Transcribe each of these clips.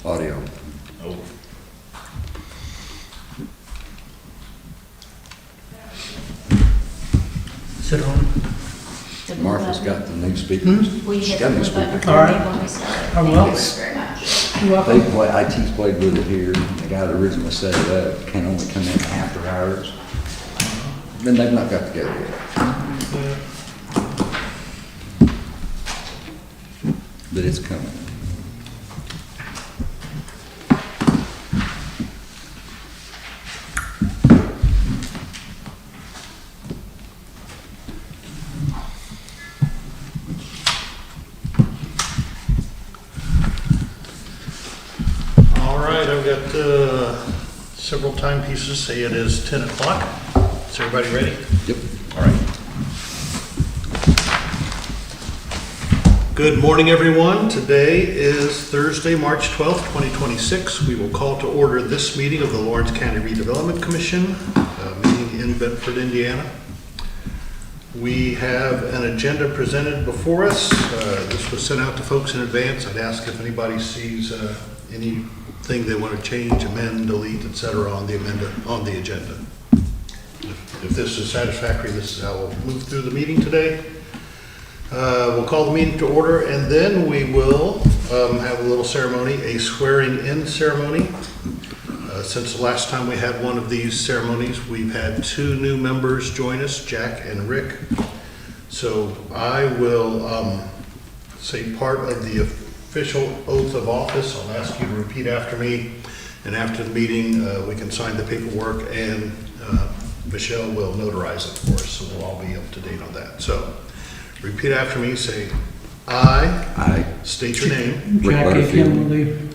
Audio. Oh. Sit on. Martha's got the new speakers. Will you She's hit got the new blue button speakers. for All right. me when we start? I Thank will. you very much. You're They welcome. play, IT's played with it here. The guy that originally set it up can only come in after hours. Then they've not got together yet. But it's coming. All right, I've got several timepieces. Say it is 10 o'clock. Is everybody ready? Yep. All right. Good morning, everyone. Today is Thursday, March 12th, 2026. We will call to order this meeting of the Lawrence County Redevelopment Commission, meeting in Bedford, Indiana. We have an agenda presented before us. This was sent out to folks in advance. I'd ask if anybody sees anything they want to change, amend, delete, etc. on the agenda. If this is satisfactory, this is how we'll move through the meeting today. We'll call the meeting to order, and then we will have a little ceremony, a swearing-in ceremony. Since the last time we had one of these ceremonies, we've had two new members join us, Jack and Rick. So I will say part of the official oath of office. I'll ask you to repeat after me, and after the meeting, we can sign the paperwork, and Michelle will notarize it for us, so we'll all be up to date on that. So repeat after me. Say, I state your name, Rick Jackie Butterfield. Kimberly,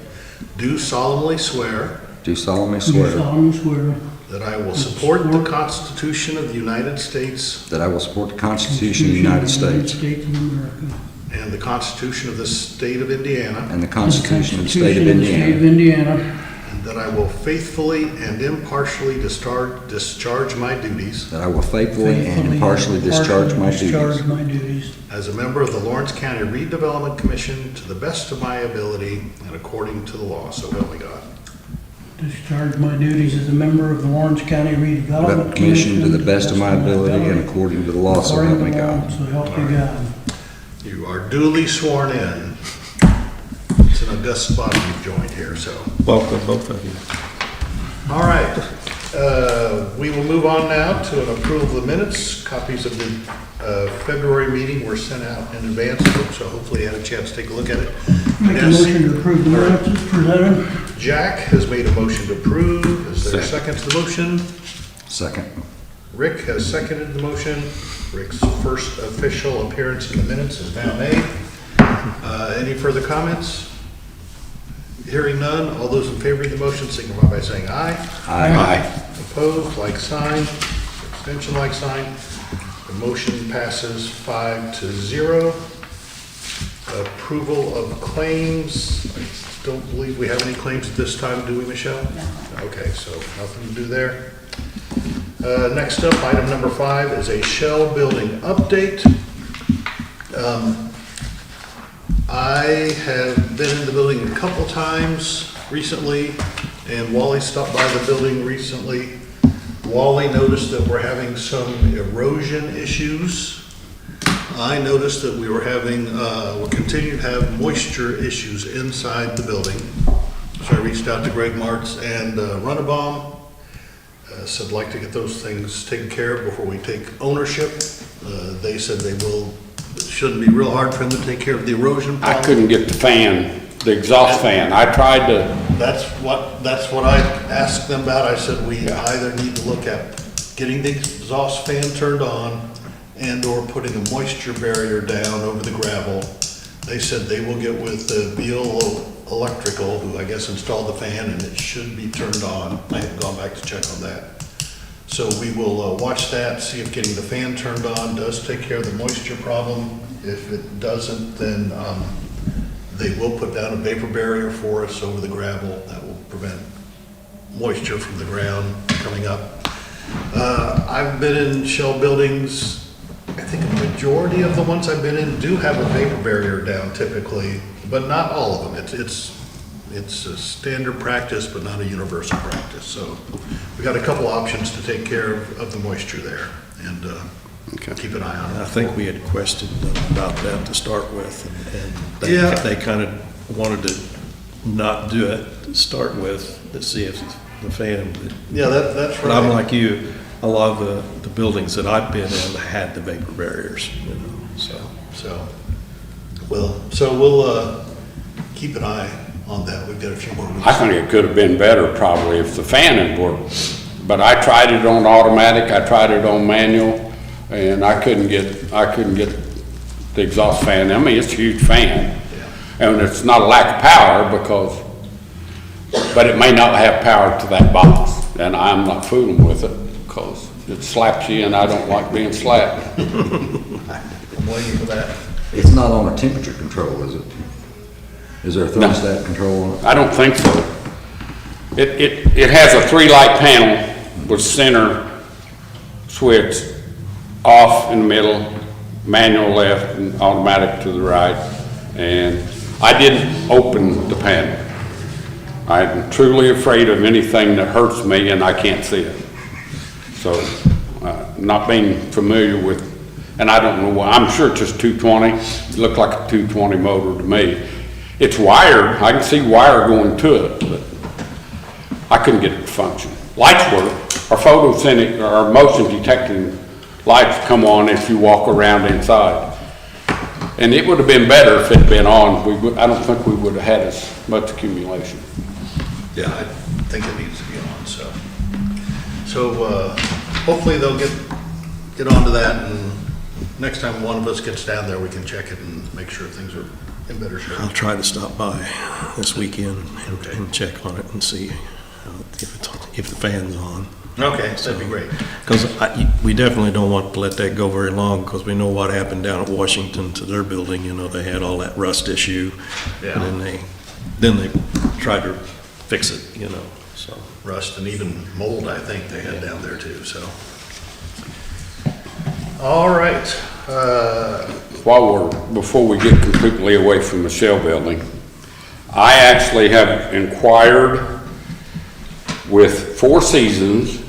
do solemnly swear Do solemnly do swear solemnly swear that I will support the Constitution of the United States that I will support the Constitution of the United States of America, and the Constitution of the State of Indiana, and the Constitution of the State of Constitution the State of Indiana, Indiana, and that I will faithfully and impartially discharge my duties that I will faithfully and impartially discharge my duties discharge my duties as a member of the Lawrence County Redevelopment Commission to the best of my ability and according to the law. So help me God. discharge my duties as a member of the Lawrence County Redevelopment Commission to the best of my ability and according to the law, so help me according to law, God. So help me God. You are duly sworn in. It's an august body you've joined here, so. Welcome, both of you. All right, we will move on now to an approval of the minutes. Copies of the February meeting were sent out in advance, so hopefully you had a chance to take a look at it. Make a motion to approve the minutes as presented. Jack has made a motion to approve. Is there a second to the motion? Second. Rick has seconded the motion. Rick's first official appearance in the minutes is now made. Any further comments? Hearing none, all those in favor of the motion signify by saying aye. Aye. Opposed, like sign. Abstention, like sign. The motion passes 5-0. Approval of claims. I don't believe we have any claims at this time, do we, Michelle? No. Okay, so nothing to do there. Next up, item number 5 is a Shell building update. I have been in the building a couple times recently, and Wally stopped by the building recently. Wally noticed that we're having some erosion issues. I noticed that we were having, we continue to have moisture issues inside the building. So I reached out to Greg Martz and Runabaum. Said I'd like to get those things taken care of before we take ownership. They said they will, it shouldn't be real hard for them to take care of the erosion problem. I couldn't get the fan, the exhaust fan. I tried to, That's what I asked them about. I said, we either need to look at getting the exhaust fan turned on and or putting a moisture barrier down over the gravel. They said they will get with the Beal Electrical, who I guess installed the fan, and it should be turned on. I haven't gone back to check on that. So we will watch that, see if getting the fan turned on does take care of the moisture problem. If it doesn't, then they will put down a vapor barrier for us over the gravel that will prevent moisture from the ground coming up. I've been in Shell buildings. I think a majority of the ones I've been in do have a vapor barrier down typically, but not all of them. It's It's a standard practice, but not a universal practice. So we got a couple options to take care of the moisture there and keep an eye on I it. think we had questioned about that to start with, and Yeah. they kind of wanted to not do it to start with, to see if the fan, Yeah, that's right. but I'm like you, a lot of the buildings that I've been in had the vapor barriers, you know, so. So we'll keep an eye on that. We've got a few more weeks. I think it could have been better probably if the fan had worked. But I tried it on automatic, I tried it on manual, and I couldn't get the exhaust fan. I mean, it's a huge fan. And it's not a lack of power but it may not have power to that box. And I'm not fooling with it because it slaps you and I don't like being slapped. I'm waiting for that. It's not on a temperature control, is it? Is there a thermostat control on it? I don't think so. It has a 3-light panel with center switch off in the middle, manual left and automatic to the right. And I didn't open the panel. I'm truly afraid of anything that hurts me and I can't see it. So, not being familiar with, and I don't know why, I'm sure it's just 220. It looked like a 220 motor to me. It's wired, I can see wire going to it, but I couldn't get it to function. Lights work, our photosynthetic, our motion detecting lights come on if you walk around inside. And it would have been better if it had been on. I don't think we would have had as much accumulation. Yeah, I think it needs to be on, so hopefully they'll get onto that, and next time one of us gets down there, we can check it and make sure things are in better I'll shape. try to stop by this weekend Okay. and check on it and see if the fan's on. Okay, that'd be great. Because we definitely don't want to let that go very long, because we know what happened down at Washington to their building, you know, they had all that rust issue. Yeah. And then they tried to fix it, you know, so. Rust and even mold, I think they had down there too, so. All right, Before we get completely away from the Shell building, I actually have inquired with Four Seasons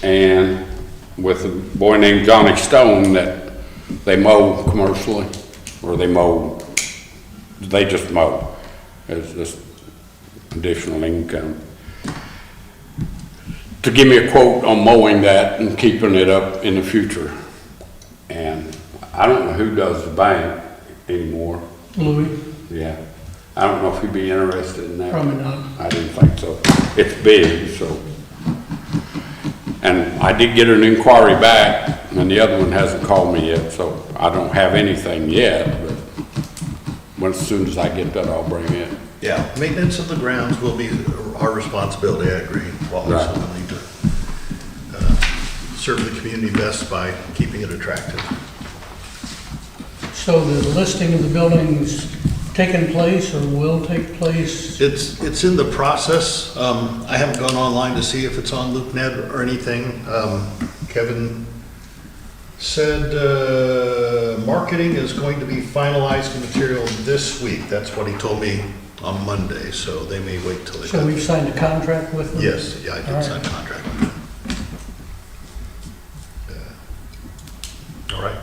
and with a boy named Johnny Stone that they mow commercially, or they just mow as just additional income, to give me a quote on mowing that and keeping it up in the future. And I don't know who does the bank anymore. Louis, Yeah. I don't know if he'd be interested in that. probably not. I didn't think so. It's big, so. And I did get an inquiry back, and the other one hasn't called me yet, so I don't have anything yet, but as soon as I get that, I'll bring it. yeah, maintenance of the grounds will be our responsibility, I agree. We're also Right. willing to serve the community best by keeping it attractive. So the listing of the buildings taken place or will take place? It's in the process. I haven't gone online to see if it's on LoopNet or anything. Kevin said, marketing is going to be finalized material this week. That's what he told me on Monday, so they may wait till they. So we've signed a contract with them? Yes, yeah, I All did right. sign a contract with them. All right.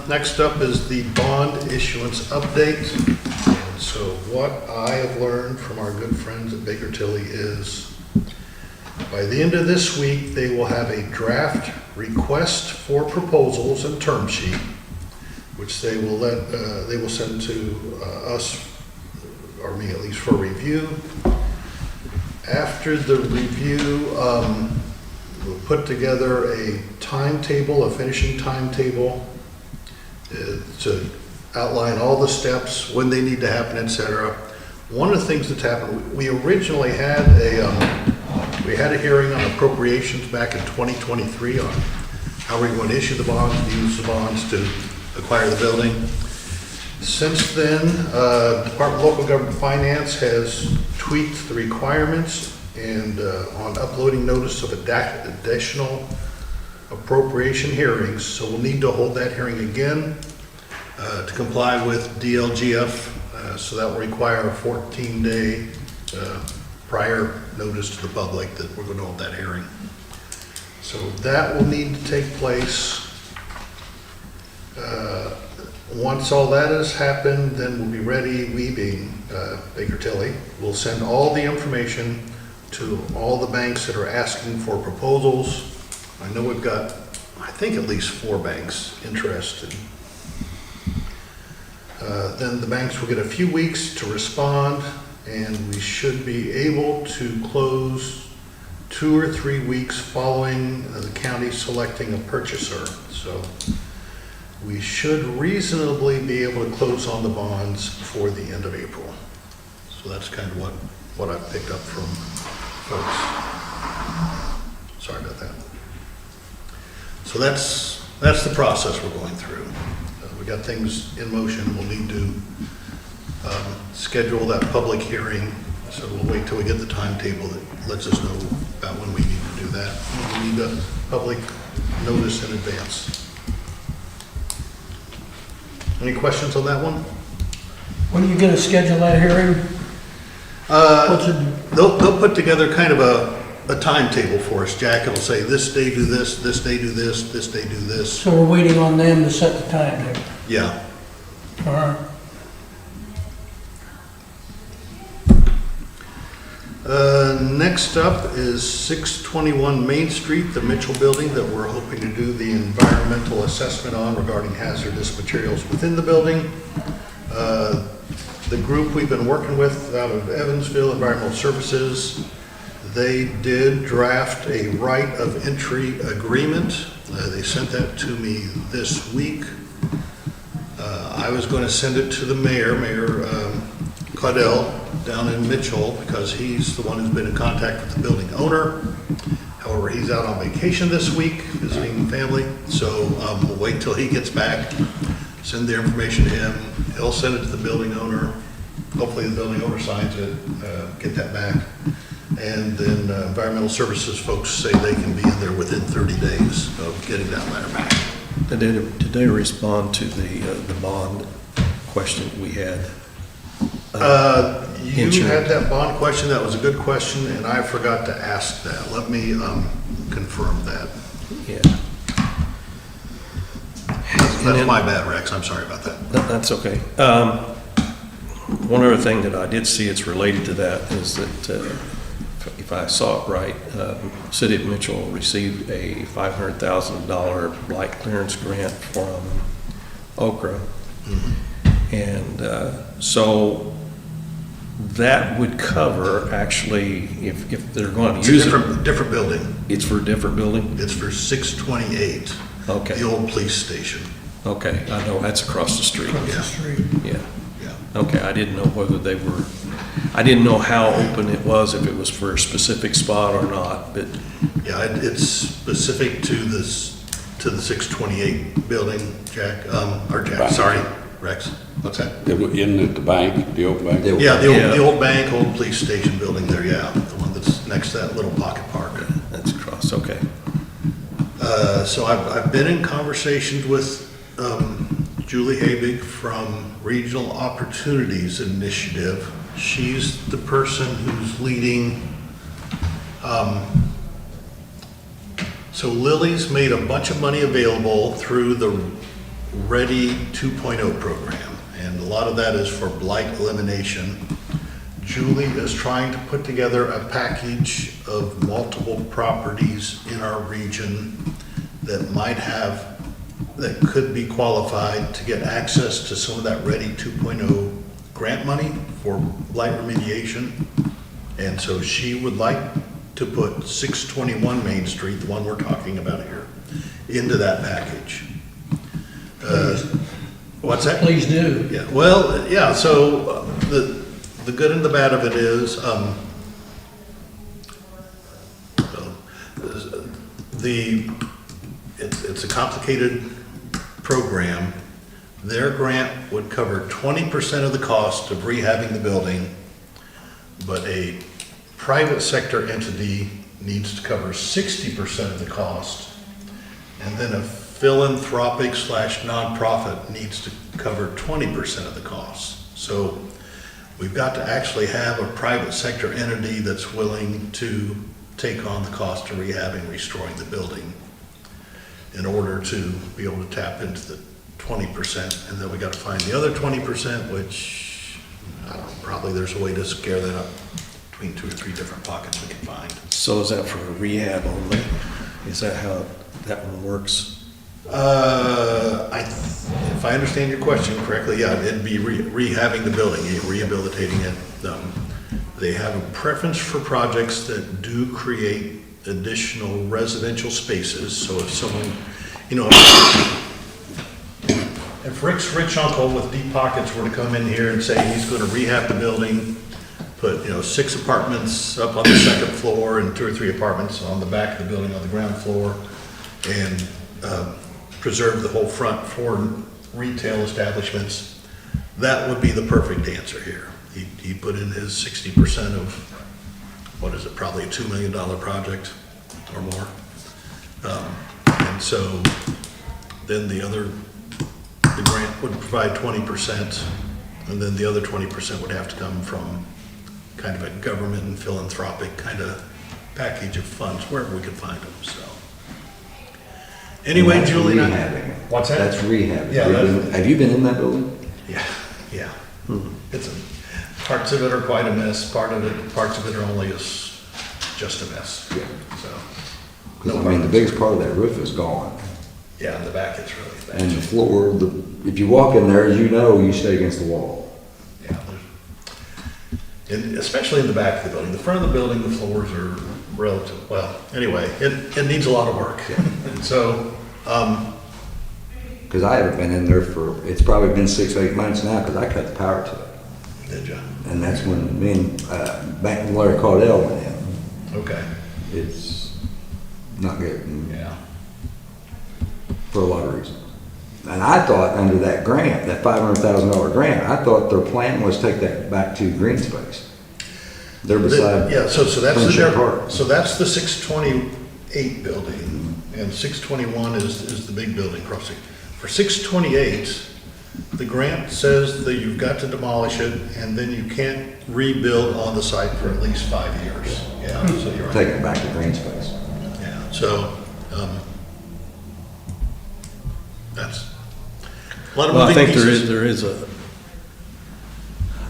Next up is the bond issuance update. And so what I have learned from our good friends at Baker Tilly is by the end of this week, they will have a draft request for proposals and term sheet, which they will send to us, or me at least, for review. After the review, we'll put together a timetable, a finishing timetable, to outline all the steps, when they need to happen, et cetera. One of the things that's happened, we originally had a hearing on appropriations back in 2023 on how we're going to issue the bonds, use the bonds to acquire the building. Since then, Department of Local Government Finance has tweaked the requirements and on uploading notice of additional appropriation hearings. So we'll need to hold that hearing again to comply with DLGF So that will require a 14-day prior notice to the public that we're going to hold that hearing. So that will need to take place. Once all that has happened, then we'll be ready, we being Baker Tilly, will send all the information to all the banks that are asking for proposals. I know we've got, I think, at least 4 banks interested. Then the banks will get a few weeks to respond, and we should be able to close 2 or 3 weeks following the county selecting a purchaser. So we should reasonably be able to close on the bonds before the end of April. So that's kind of what I've picked up from folks. Sorry about that. So that's the process we're going through. We got things in motion. We'll need to schedule that public hearing. So we'll wait till we get the timetable that lets us know about when we need to do that. We need a public notice in advance. Any questions on that one? When are you gonna schedule that hearing? What's it, They'll put together kind of a timetable for us. Jack, it'll say this day do this day do this day do this. so we're waiting on them to set the timetable? Yeah. All right. Next up is 621 Main Street, the Mitchell Building that we're hoping to do the environmental assessment on regarding hazardous materials within the building. The group we've been working with out of Evansville, Environmental Services, they did draft a right of entry agreement. They sent that to me this week. I was going to send it to the mayor, Mayor Caudell, down in Mitchell, because he's the one who's been in contact with the building owner. However, he's out on vacation this week, visiting family, so we'll wait till he gets back, send their information to him. He'll send it to the building owner. Hopefully the building owner signs it, get that back. And then Environmental Services folks say they can be in there within 30 days of getting that letter back. Did they respond to the bond question we had? You Insurance. had that bond question, that was a good question, and I forgot to ask that. Let me confirm that. Yeah. That's my bad, Rex, I'm sorry about that. That's okay. One other thing that I did see it's related to that is that, if I saw it right, City of Mitchell received a $500,000 blight clearance grant from Okra. And so that would cover, actually, if they're going It's to a use it, different building. it's for a different building? It's for 628, Okay, the old police station. okay, I know, that's across the street. Across the street. Yeah, Yeah. okay, I didn't know whether they were, I didn't know how open it was, if it was for a specific spot or not, but, Yeah, it's specific to this, to the 628 building, Jack, Right. sorry, Rex, what's that? Isn't it the bank, the old bank? Yeah, Yeah. the old bank, old police station building there, yeah, the one that's next to that little pocket park. that's across, okay. So I've been in conversations with Julie Habig from Regional Opportunities Initiative. She's the person who's leading. So Lily's made a bunch of money available through the Ready 2.0 program, and a lot of that is for blight elimination. Julie is trying to put together a package of multiple properties in our region that that could be qualified to get access to some of that Ready 2.0 grant money for blight remediation. And so she would like to put 621 Main Street, the one we're talking about here, into that package. What's that? Please do. Yeah, well, yeah, so the good and the bad of it is, it's a complicated program. Their grant would cover 20% of the cost of rehabbing the building, but a private sector entity needs to cover 60% of the cost, and then a philanthropic / nonprofit needs to cover 20% of the cost. So we've got to actually have a private sector entity that's willing to take on the cost of rehabbing, restoring the building in order to be able to tap into the 20%. And then we got to find the other 20%, which, I don't know, probably there's a way to scare that up between 2 or 3 different pockets we can find. So is that for rehab only? Is that how that one works? If I understand your question correctly, yeah, it'd be rehabbing the building, rehabilitating it. They have a preference for projects that do create additional residential spaces. So if someone, you know, if Rick's rich uncle with deep pockets were to come in here and say he's going to rehab the building, put, 6 apartments up on the second floor and 2 or 3 apartments on the back of the building on the ground floor, and preserve the whole front for retail establishments, that would be the perfect answer here. He put in his 60% of, what is it, probably a $2 million project or more. And so then the grant would provide 20%, and then the other 20% would have to come from kind of a government and philanthropic kind of package of funds, wherever we could find them, so. Anyway, And that's Julie, rehabbing. What's that? That's rehabbing. Yeah, Have you been in that building? yeah. It's parts of it are quite a mess, parts of it are only just a mess, Yeah. so. 'Cause, I mean, the biggest part of that roof is gone. Yeah, in the back it's really And bad. the floor, if you walk in there, as you know, you stay against the wall. Yeah, and especially in the back of the building. The front of the building, the floors are relative, well, anyway, it needs a lot of work. And so, Because I haven't been in there it's probably been 6 or 8 months now, because I cut the power to it. did you? And that's when me and Larry Cardell went in. Okay, It's not good, yeah. for a lot of reasons. And I thought under that grant, that $500,000 grant, I thought their plan was to take that back to green space. They're beside. Yeah, so that's Friendship Park. so that's the 628 building, and 621 is the big building crossing. For 628, the grant says that you've got to demolish it, and then you can't rebuild on the site for at least 5 years. Yeah, so you're right. Take it back to green space. Yeah, so, that's a lot of Well, I moving think pieces.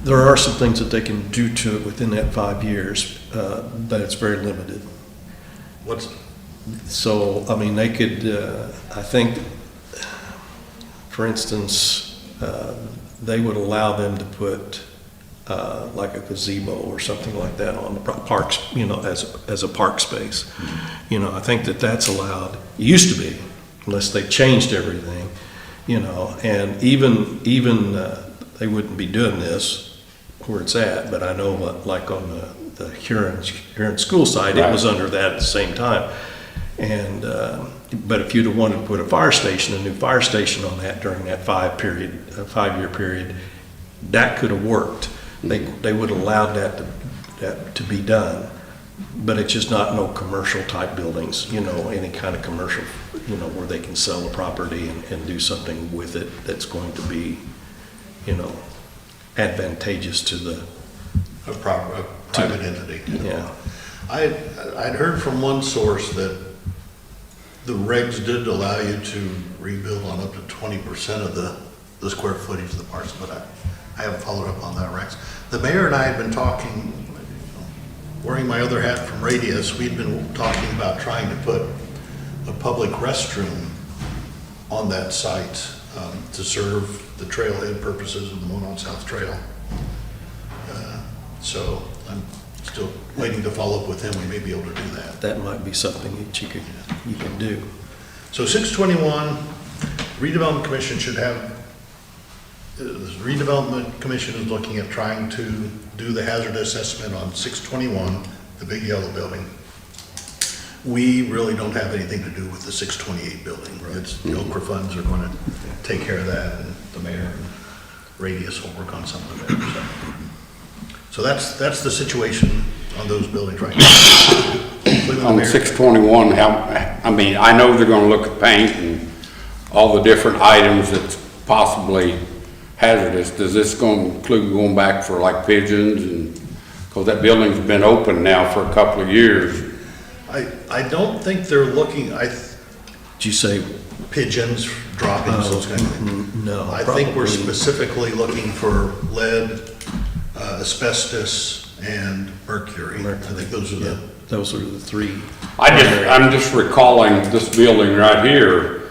there are some things that they can do to it within that 5 years, but it's very limited. What's, So, I mean, they could, I think, for instance, they would allow them to put like a gazebo or something like that on the parks, as a park space. I think that's allowed. It used to be, unless they changed everything, and even they wouldn't be doing this where it's at, but I know like on the Huron school side, it was under that at the same time. And, but if you'd have wanted to put a new fire station on that during that 5-year period, that could have worked. They would have allowed that to be done, but it's just not no commercial type buildings, any kind of commercial, where they can sell the property and do something with it that's going to be, advantageous to the, a private entity. yeah. I'd heard from one source that the regs did allow you to rebuild on up to 20% of the square footage of the parcel, but I haven't followed up on that, Rex. The mayor and I had been talking, wearing my other hat from Radius, we'd been talking about trying to put a public restroom on that site to serve the trailhead purposes of the Monon South Trail. So I'm still waiting to follow up with him. We may be able to do that. That might be something that you could do. So 621, redevelopment commission should have, the redevelopment commission is looking at trying to do the hazard assessment on 621, the big yellow building. We really don't have anything to do with the 628 building. It's the Okra funds are going to take care of that, and the mayor and Radius will work on some of it. So that's the situation on those buildings right now. On 621, I know they're gonna look at paint and all the different items that's possibly hazardous. Does this include going back for like pigeons and, because that building's been open now for a couple of years. I don't think they're looking, Did you say? pigeons, droppings, those kind of things. No. I think we're probably- specifically looking for lead, asbestos, and mercury. I think those are the, Those are the three. I'm just recalling this building right here.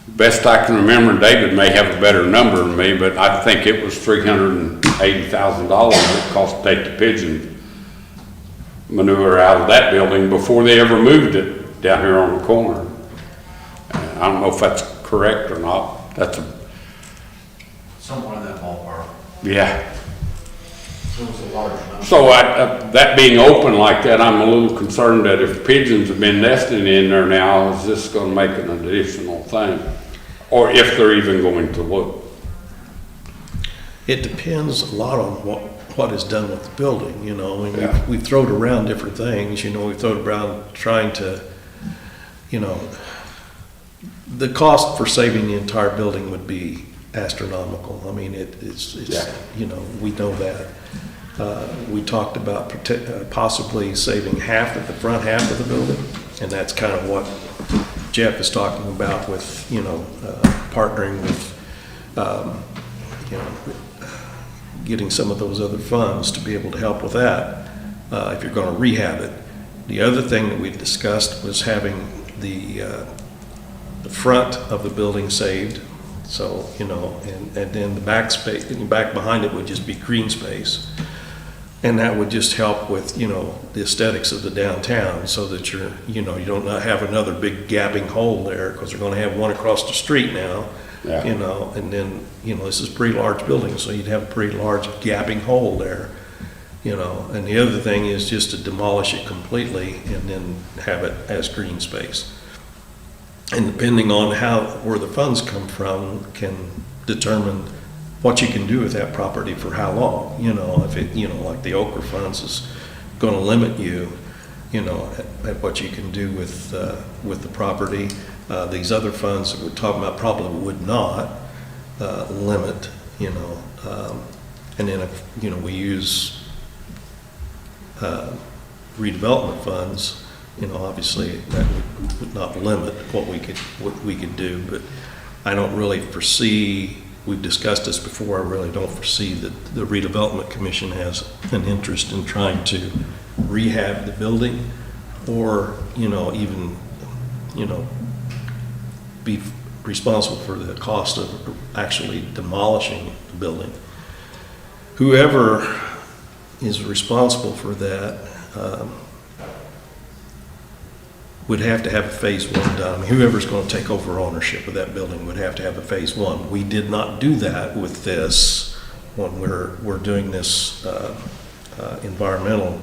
Best I can remember, David may have a better number than me, but I think it was $380,000 it cost to take the pigeon manure out of that building before they ever moved it down here on the corner. I don't know if that's correct or not. That's a, Somewhere in that ballpark. yeah. It was a large number. So that being open like that, I'm a little concerned that if pigeons have been nesting in there now, is this gonna make an additional thing? Or if they're even going to look. It depends a lot on what is done with the building, you know. I mean, Yeah. we've thrown around different things, you know, we've thrown around trying to, you know, the cost for saving the entire building would be astronomical. I mean, it's, Yeah. you know, we know that. We talked about possibly saving half of the front half of the building, and that's kind of what Jeff is talking about with, you know, partnering with, you know, getting some of those other funds to be able to help with that, if you're gonna rehab it. The other thing that we discussed was having the front of the building saved, so, you know, and then the back space, the back behind it would just be green space. And that would just help with, you know, the aesthetics of the downtown, so that you're, you know, you don't have another big gapping hole there, because they're gonna have one across the street now. Yeah. You know, and then, you know, this is a pretty large building, so you'd have a pretty large gapping hole there, you know. And the other thing is just to demolish it completely and then have it as green space. And depending on where the funds come from, can determine what you can do with that property for how long. You know, if it, you know, like the Okra funds is gonna limit you, you know, at what you can do with the property. These other funds that we're talking about probably would not limit, you know. And then if, you know, we use redevelopment funds, you know, obviously that would not limit what we could do, but I don't really foresee, we've discussed this before, I really don't foresee that the redevelopment commission has an interest in trying to rehab the building, or, you know, even, you know, be responsible for the cost of actually demolishing the building. Whoever is responsible for that would have to have a phase one done. I mean, whoever's going to take over ownership of that building would have to have a phase one. We did not do that with this when we're doing this environmental.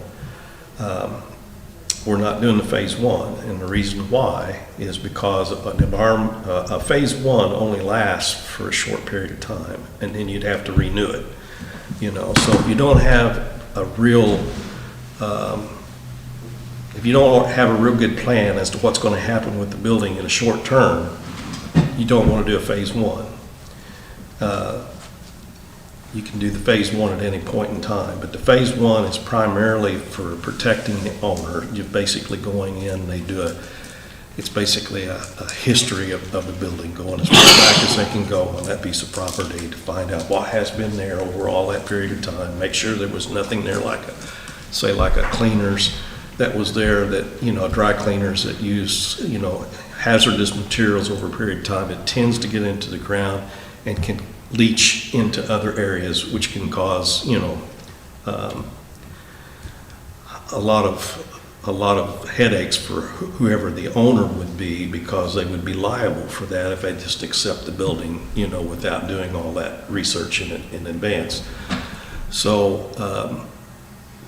We're not doing the phase one, and the reason why is because a phase one only lasts for a short period of time, and then you'd have to renew it. You know, so if you don't have a real if you don't have a real good plan as to what's going to happen with the building in a short term, you don't want to do a phase one. You can do the phase one at any point in time, but the phase one is primarily for protecting the owner. You're basically going in, it's basically a history of the building, going as far back as they can go on that piece of property to find out what has been there over all that period of time, make sure there was nothing there like a cleaners that was there, that, you know, dry cleaners that use, you know, hazardous materials over a period of time. It tends to get into the ground and can leach into other areas, which can cause, you know, a lot of headaches for whoever the owner would be, because they would be liable for that if they just accept the building, you know, without doing all that research in advance. So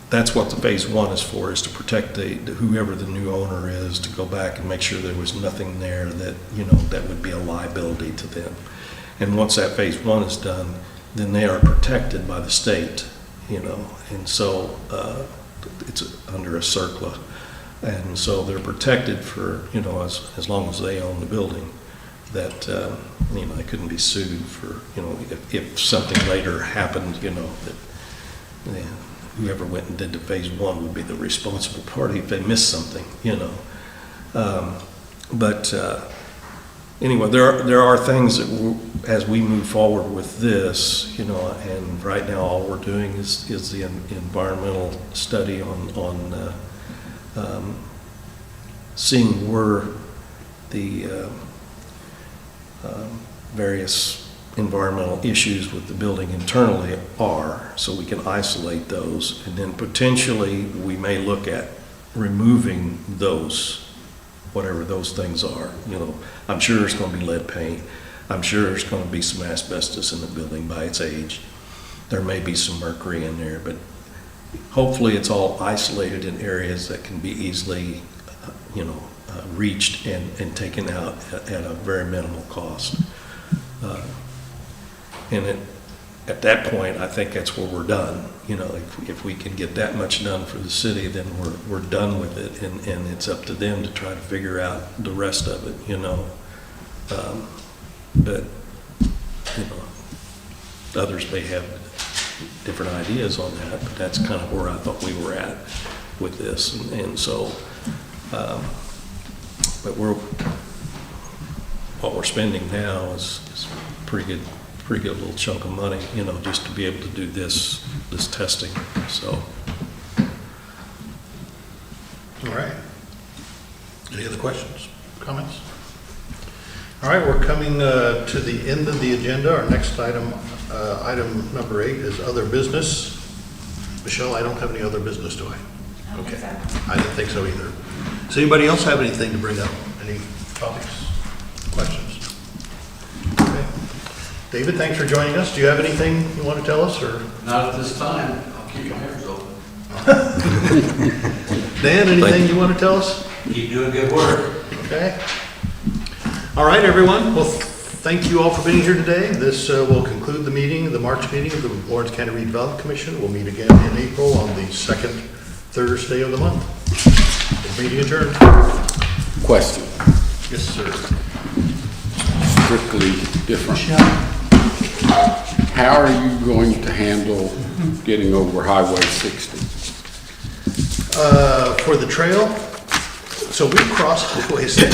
that's what the phase one is for, is to protect whoever the new owner is, to go back and make sure there was nothing there that, you know, that would be a liability to them. And once that phase one is done, then they are protected by the state, you know, and so it's under a CERCLA. And so they're protected for, you know, as long as they own the building. that, they couldn't be sued for, if something later happened, that whoever went and did the phase one would be the responsible party if they missed something, But anyway, there are things that, as we move forward with this, and right now all we're doing is the environmental study on seeing where the various environmental issues with the building internally are, so we can isolate those, and then potentially we may look at removing those, whatever those things are. I'm sure there's going to be lead paint. I'm sure there's going to be some asbestos in the building by its age. There may be some mercury in there, but hopefully it's all isolated in areas that can be easily, reached and taken out at a very minimal cost. And at that point, I think that's where we're done. If we can get that much done for the city, then we're done with it, and it's up to them to try to figure out the rest of it, But, others may have different ideas on that, but that's kind of where I thought we were at with this. And so, but what we're spending now is pretty good little chunk of money, just to be able to do this testing, so. All right. Any other questions, comments? All right, we're coming to the end of the agenda. Our next item, item number 8, is other business. Michelle, I don't have any other business, do I? Okay. I didn't think so either. Does anybody else have anything to bring up? Any topics, questions? Okay. David, thanks for joining us. Do you have anything you want to tell us, or? Not at this time. I'll keep my ears open. Dan, anything you want to tell us? Keep doing good work. Okay. All right, everyone. Well, thank you all for being here today. This will conclude the meeting, the March meeting of the Lawrence County Redevelopment Commission. We'll meet again in April on the second Thursday of the month. Meeting adjourned. Question, Yes, sir. strictly different. How are you going to handle getting over Highway 60? For the trail, so we cross Highway 63